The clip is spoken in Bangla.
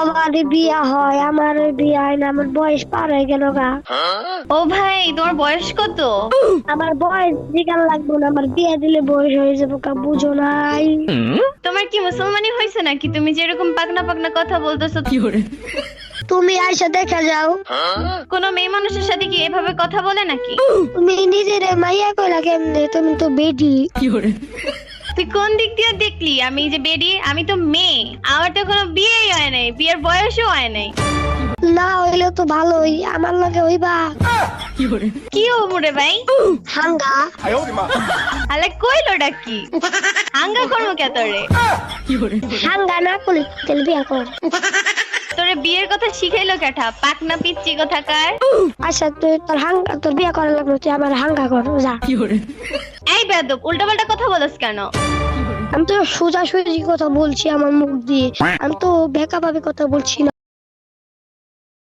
আমার বিয়া হয়, আমার বিয়া হয় না, আমার বয়স পার হয়ে গেল গা। ও ভাই, তোমার বয়স কত? আমার বয়স জিগান লাগবো না, আমার বিয়া দিলে বয়স হয়ে যাবো কা, বুঝো নাই? তোমার কি মুসলমানি হয়েছে নাকি? তুমি যে এরকম পাকনা পাকনা কথা বলতেছো। তুমি আইসা দেখা যাও। কোন মেয়ে মানুষের সাথে কি এভাবে কথা বলে নাকি? তুমি নিজের মাইয়া কইলা কেমনে? তুমি তো বেডি। তুই কোন দিক দিয়ে দেখলি আমি যে বেরি? আমি তো মেয়ে, আমার তো কোনো বিয়েই হয় নাই, বিয়ের বয়সও হয় নাই। না হইলে তো ভালোই, আমার লগে হইবা। কি হবো রে ভাই? হাঙ্গা। আলে কইলোটা কি? হাঙ্গা করবো কে তোরে? হাঙ্গা না করলে তাহলে বিয়া কর। তোরে বিয়ের কথা শিখাইলো কেঠা? পাকনা পিচ্চি কোথাকার। আচ্ছা তুই তোর বিয়া করা লাগলো, তুই আমার হাঙ্গা কর যা। এই বেয়াদব, উল্টাপাল্টা কথা বলস কেন? আমি তো সোজা সুজি কথা বলছি আমার মুখ দিয়ে, আমি তো বেকা ভাবে কথা বলছি